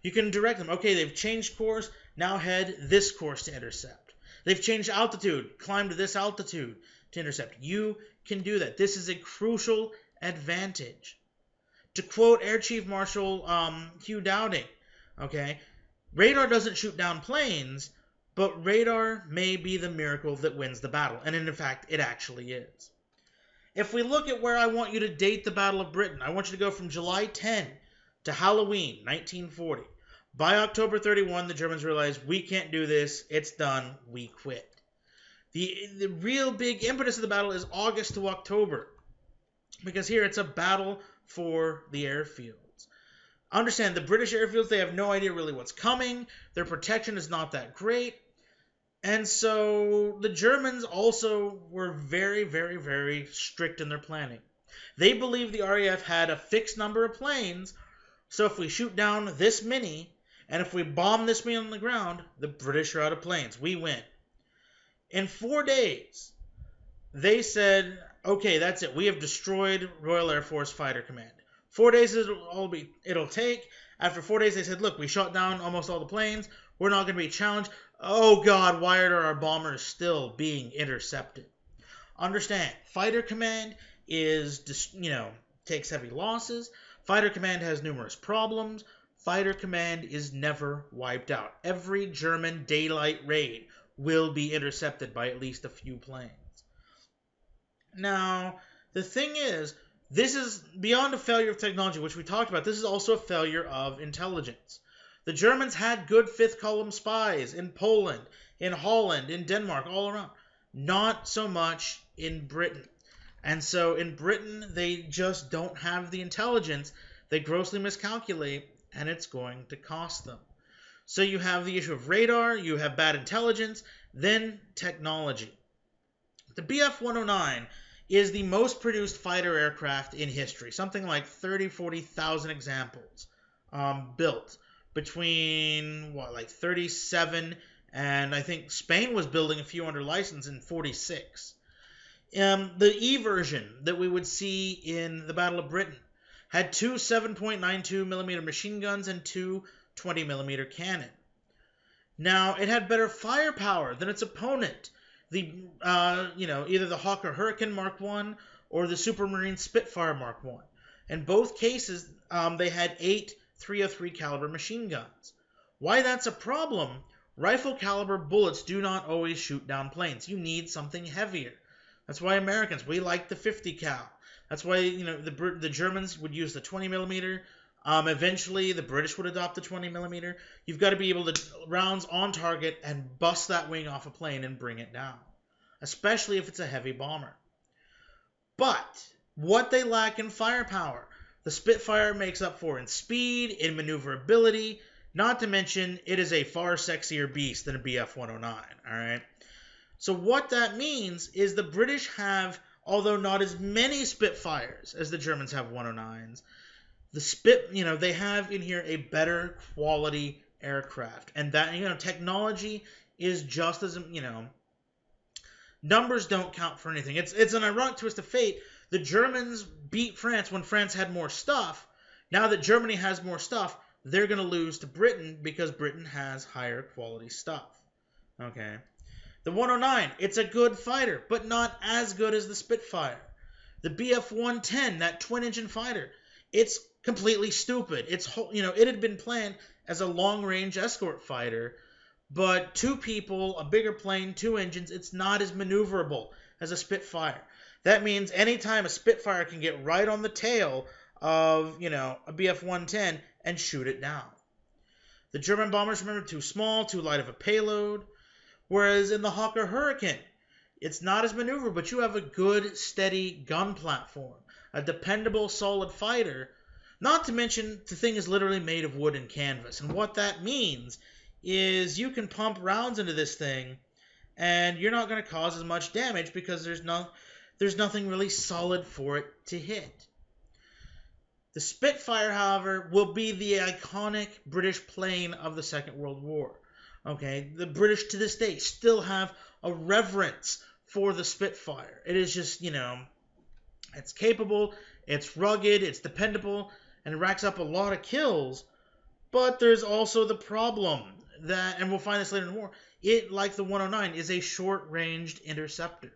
You can direct them. Okay, they've changed course, now head this course to intercept. They've changed altitude, climb to this altitude to intercept. You can do that. This is a crucial advantage. To quote Air Chief Marshal Hugh Dowding, okay, radar doesn't shoot down planes, but radar may be the miracle that wins the battle. And in fact, it actually is. If we look at where I want you to date the Battle of Britain, I want you to go from July 10 to Halloween 1940. By October 31, the Germans realized, we can't do this, it's done, we quit. The real big impetus of the battle is August to October, because here it's a battle for the airfields. Understand, the British airfields, they have no idea really what's coming, their protection is not that great, and so the Germans also were very, very, very strict in their planning. They believed the RAF had a fixed number of planes, so if we shoot down this many, and if we bomb this many on the ground, the British are out of planes. We win. In 4 days, they said, okay, that's it. We have destroyed Royal Air Force Fighter Command. 4 days it'll take. After 4 days, they said, look, we shot down almost all the planes. We're not going to be challenged. Oh, God, why are our bombers still being intercepted? Understand, Fighter Command takes heavy losses. Fighter Command has numerous problems. Fighter Command is never wiped out. Every German daylight raid will be intercepted by at least a few planes. Now, the thing is, This is beyond a failure of technology, which we talked about. This is also a failure of intelligence. The Germans had good fifth column spies in Poland, in Holland, in Denmark, all around. Not so much in Britain. And so in Britain, they just don't have the intelligence. They grossly miscalculate, and it's going to cost them. So you have the issue of radar, you have bad intelligence, then technology. The Bf-109 is the most produced fighter aircraft in history. Something like 40,000 examples built between, 37, and I think Spain was building a few under license in 46. The E version that we would see in the Battle of Britain had two 7.92 millimeter machine guns and two 20 millimeter cannon. Now, it had better firepower than its opponent, either the Hawker Hurricane Mark I or the Supermarine Spitfire Mark I. In both cases, they had 8 .303 caliber machine guns. Why that's a problem? Rifle caliber bullets do not always shoot down planes. You need something heavier. That's why Americans, we like the 50 cal. That's why the Germans would use the 20 millimeter. Eventually, the British would adopt the 20 millimeter. You've got to be able to rounds on target and bust that wing off a plane and bring it down, especially if it's a heavy bomber. But what they lack in firepower, the Spitfire makes up for in speed, in maneuverability. Not to mention, it is a far sexier beast than a Bf-109. All right. So what that means is the British have, although not as many Spitfires as the Germans have 109s, they have in here a better quality aircraft. And that, technology is just as, numbers don't count for anything. It's an ironic twist of fate. The Germans beat France when France had more stuff. Now that Germany has more stuff, they're going to lose to Britain because Britain has higher quality stuff. Okay. The 109, it's a good fighter, but not as good as the Spitfire. The Bf-110, that twin-engine fighter, it's completely stupid. It had been planned as a long-range escort fighter, but two people, a bigger plane, two engines, it's not as maneuverable as a Spitfire. That means anytime a Spitfire can get right on the tail of, a Bf-110 and shoot it down. The German bombers, remember, too small, too light of a payload. Whereas in the Hawker Hurricane, it's not as maneuverable, but you have a good, steady gun platform, a dependable, solid fighter. Not to mention, the thing is literally made of wood and canvas. And what that means is you can pump rounds into this thing, and you're not going to cause as much damage because there's nothing really solid for it to hit. The Spitfire, however, will be the iconic British plane of the Second World War. Okay, the British to this day still have a reverence for the Spitfire. It is just, it's capable, it's rugged, it's dependable, and it racks up a lot of kills. But there's also the problem that, and we'll find this later in the war, it, like the 109, is a short-ranged interceptor.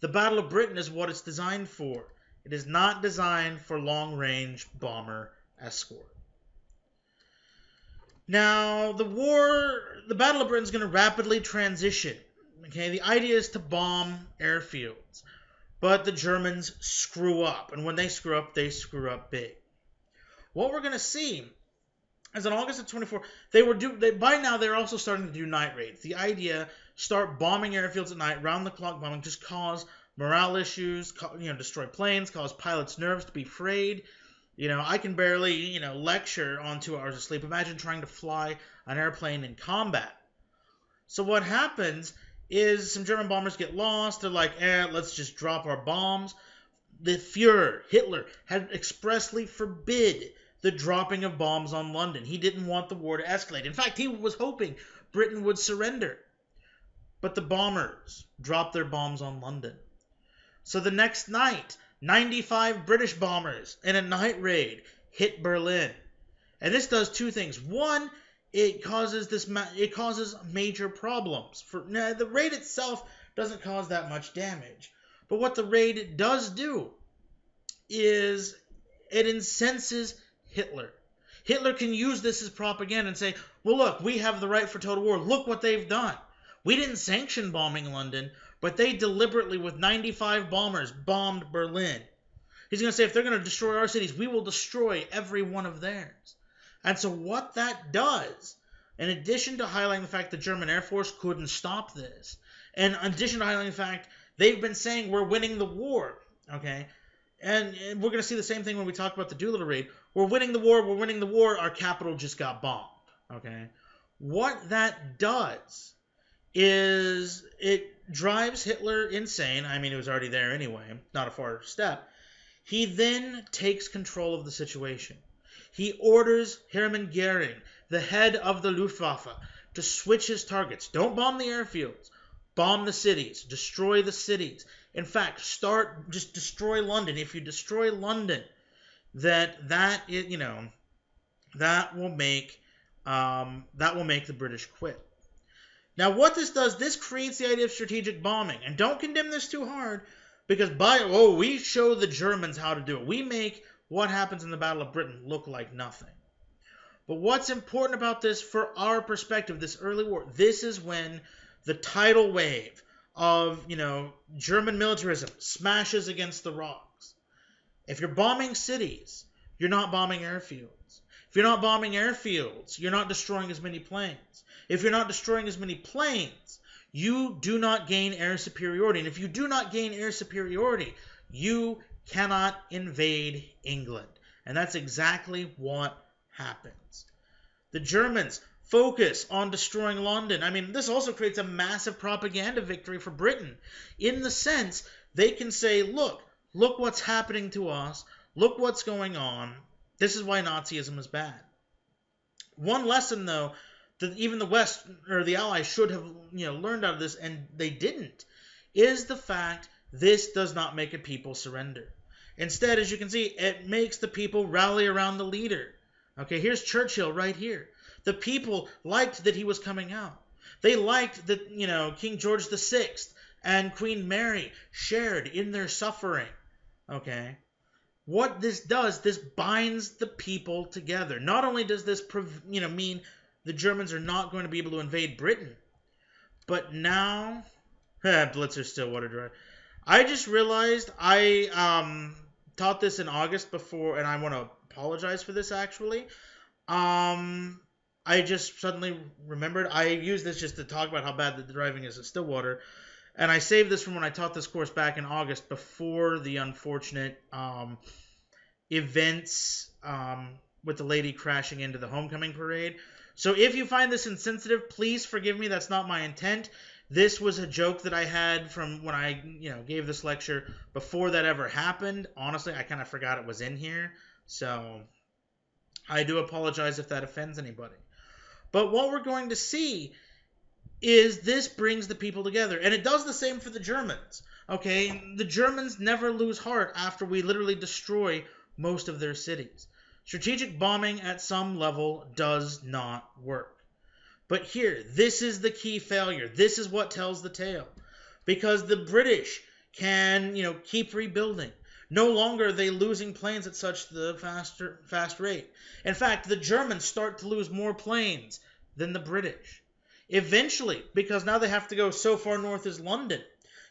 The Battle of Britain is what it's designed for. It is not designed for long-range bomber escort. Now, the Battle of Britain is going to rapidly transition. Okay, the idea is to bomb airfields. But the Germans screw up. And when they screw up big. What we're going to see is on August of 24, by now they're also starting to do night raids. The idea, start bombing airfields at night, round-the-clock bombing, just cause morale issues, destroy planes, cause pilots' nerves to be frayed. I can barely, lecture on 2 hours of sleep. Imagine trying to fly an airplane in combat. So what happens is some German bombers get lost. They're like, let's just drop our bombs. The Fuhrer, Hitler, had expressly forbid the dropping of bombs on London. He didn't want the war to escalate. In fact, he was hoping Britain would surrender. But the bombers dropped their bombs on London. So the next night, 95 British bombers in a night raid hit Berlin. And this does two things. One, it causes major problems. The raid itself doesn't cause that much damage. But what the raid does do is it incenses Hitler. Hitler can use this as propaganda and say, well, look, we have the right for total war. Look what they've done. We didn't sanction bombing London, but they deliberately, with 95 bombers, bombed Berlin. He's going to say, if they're going to destroy our cities, we will destroy every one of theirs. And so what that does, in addition to highlighting the fact the German Air Force couldn't stop this, and in addition to highlighting the fact they've been saying we're winning the war, okay? And we're going to see the same thing when we talk about the Doolittle raid. We're winning the war, our capital just got bombed, okay? What that does is it drives Hitler insane. I mean, he was already there anyway, not a far step. He then takes control of the situation. He orders Hermann Goering, the head of the Luftwaffe, to switch his targets. Don't bomb the airfields. Bomb the cities. Destroy the cities. In fact, just destroy London. If you destroy London, that will make the British quit. Now, what this does, this creates the idea of strategic bombing. And don't condemn this too hard, because we show the Germans how to do it. We make what happens in the Battle of Britain look like nothing. But what's important about this for our perspective, this early war, this is when the tidal wave of, German militarism smashes against the rocks. If you're bombing cities, you're not bombing airfields. If you're not bombing airfields, you're not destroying as many planes. If you're not destroying as many planes, you do not gain air superiority. And if you do not gain air superiority, you cannot invade England. And that's exactly what happens. The Germans focus on destroying London. I mean, this also creates a massive propaganda victory for Britain, in the sense they can say, look what's happening to us, look what's going on, this is why Nazism is bad. One lesson, though, that even the West, or the Allies, should have learned out of this, and they didn't, is the fact this does not make a people surrender. Instead, as you can see, it makes the people rally around the leader. Okay, here's Churchill right here. The people liked that he was coming out. They liked that, King George VI and Queen Mary shared in their suffering. Okay? What this does, this binds the people together. Not only does this, mean the Germans are not going to be able to invade Britain, but now, Blitzer Stillwater Drive. I just realized I taught this in August before, and I want to apologize for this, actually. I just suddenly remembered. I used this just to talk about how bad the driving is at Stillwater. And I saved this from when I taught this course back in August, before the unfortunate events with the lady crashing into the homecoming parade. So if you find this insensitive, please forgive me. That's not my intent. This was a joke that I had from when I gave this lecture before that ever happened. Honestly, I kind of forgot it was in here. So I do apologize if that offends anybody. But what we're going to see is this brings the people together. And it does the same for the Germans. Okay? The Germans never lose heart after we literally destroy most of their cities. Strategic bombing at some level does not work. But here, this is the key failure. This is what tells the tale. Because the British can, keep rebuilding. No longer are they losing planes at such the fast rate. In fact, the Germans start to lose more planes than the British. Eventually, because now they have to go so far north as London,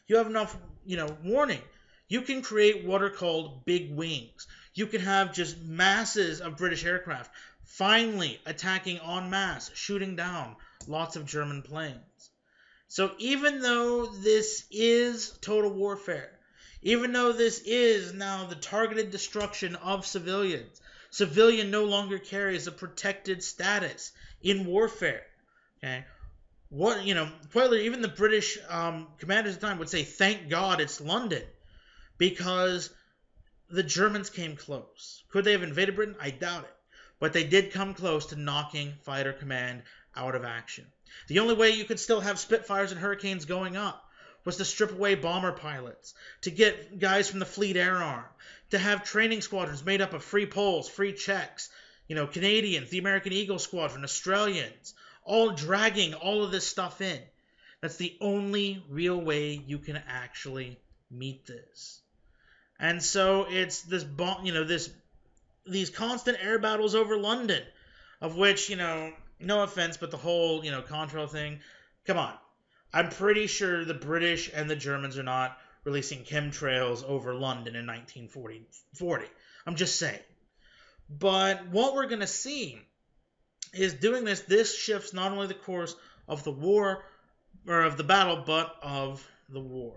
you have enough, warning. You can create what are called big wings. You can have just masses of British aircraft finally attacking en masse, shooting down lots of German planes. So even though this is total warfare, even though this is now the targeted destruction of civilians, civilian no longer carries a protected status in warfare. Okay, even the British commanders at the time would say, "Thank God it's London," because the Germans came close. Could they have invaded Britain? I doubt it. But they did come close to knocking Fighter Command out of action. The only way you could still have Spitfires and Hurricanes going up was to strip away bomber pilots, to get guys from the Fleet Air Arm, to have training squadrons made up of free Poles, free Czechs, Canadians, the American Eagle Squadron, Australians, all dragging all of this stuff in. That's the only real way you can actually meet this. And so it's this these constant air battles over London, of which, no offense, but the whole, Contrail thing, come on. I'm pretty sure the British and the Germans are not releasing chemtrails over London in 1940. I'm just saying. But what we're going to see is doing this shifts not only the course of the war, or of the battle, but of the war.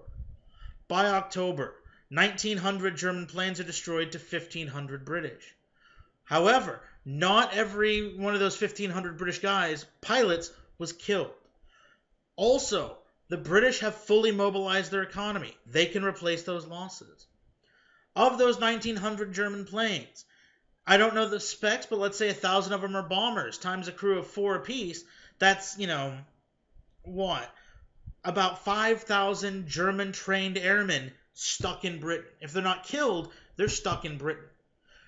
By October, 1,900 German planes are destroyed to 1,500 British. However, not every one of those 1,500 British pilots, was killed. Also, the British have fully mobilized their economy. They can replace those losses. Of those 1,900 German planes, I don't know the specs, but let's say 1,000 of them are bombers, times a crew of 4 apiece. That's, what? About 5,000 German-trained airmen stuck in Britain. If they're not killed, they're stuck in Britain.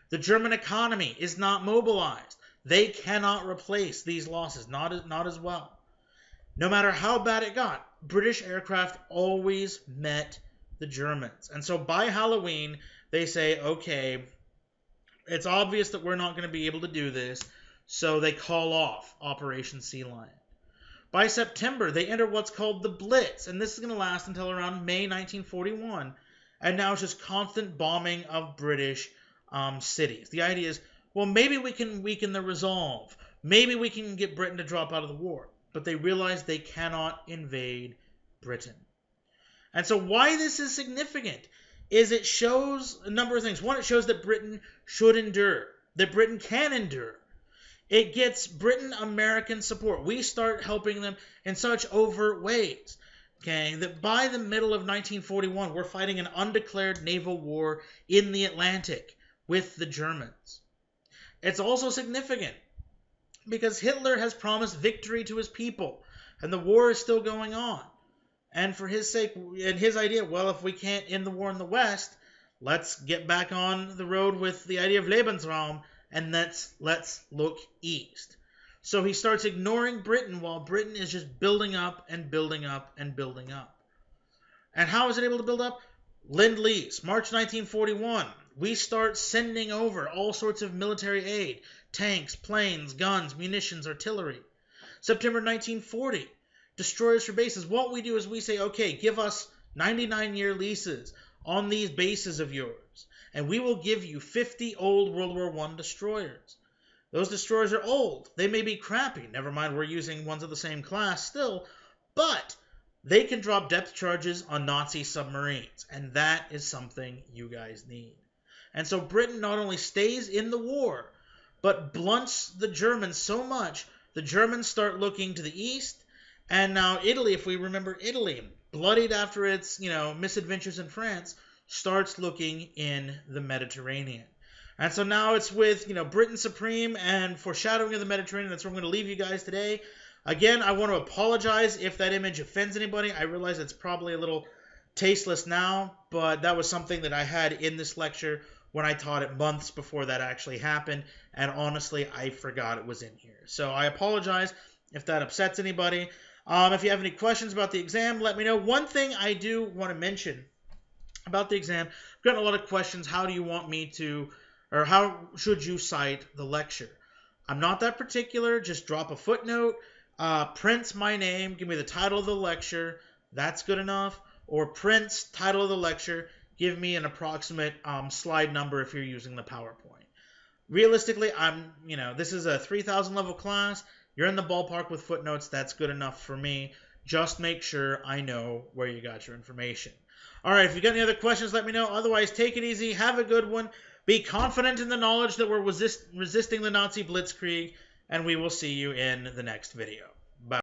The German economy is not mobilized. They cannot replace these losses, not as well. No matter how bad it got, British aircraft always met the Germans. And so by Halloween, they say, okay, it's obvious that we're not going to be able to do this, so they call off Operation Sea Lion. By September, they enter what's called the Blitz, and this is going to last until around May 1941, and now it's just constant bombing of British cities. The idea is, well, maybe we can weaken the resolve. Maybe we can get Britain to drop out of the war. But they realize they cannot invade Britain. And so why this is significant is it shows a number of things. One, it shows that Britain should endure, that Britain can endure. It gets Britain American support. We start helping them in such overt ways, okay, that by the middle of 1941, we're fighting an undeclared naval war in the Atlantic with the Germans. It's also significant because Hitler has promised victory to his people, and the war is still going on. And for his sake, and his idea, well, if we can't end the war in the West, let's get back on the road with the idea of Lebensraum, and let's look east. So he starts ignoring Britain while Britain is just building up and building up and building up. And how is it able to build up? Lend-Lease, March 1941. We start sending over all sorts of military aid, tanks, planes, guns, munitions, artillery. September 1940, destroyers for bases. What we do is we say, okay, give us 99-year leases on these bases of yours, and we will give you 50 old World War I destroyers. Those destroyers are old. They may be crappy. Never mind, we're using ones of the same class still, but they can drop depth charges on Nazi submarines, and that is something you guys need. And so Britain not only stays in the war, but blunts the Germans so much, the Germans start looking to the east, and now Italy, if we remember Italy, bloodied after its, misadventures in France, starts looking in the Mediterranean. And so now it's with, Britain Supreme and foreshadowing of the Mediterranean. That's where I'm going to leave you guys today. Again, I want to apologize if that image offends anybody. I realize it's probably a little tasteless now, but that was something that I had in this lecture when I taught it months before that actually happened, and honestly, I forgot it was in here. So I apologize if that upsets anybody. If you have any questions about the exam, let me know. One thing I do want to mention about the exam, I've gotten a lot of questions. How do you want me to, or how should you cite the lecture? I'm not that particular. Just drop a footnote, print my name, give me the title of the lecture. That's good enough. Or print title of the lecture, give me an approximate slide number if you're using the PowerPoint. Realistically, this is a 3,000 level class. You're in the ballpark with footnotes. That's good enough for me. Just make sure I know where you got your information. All right, if you got any other questions, let me know. Otherwise, take it easy. Have a good one. Be confident in the knowledge that we're resisting the Nazi blitzkrieg, and we will see you in the next video.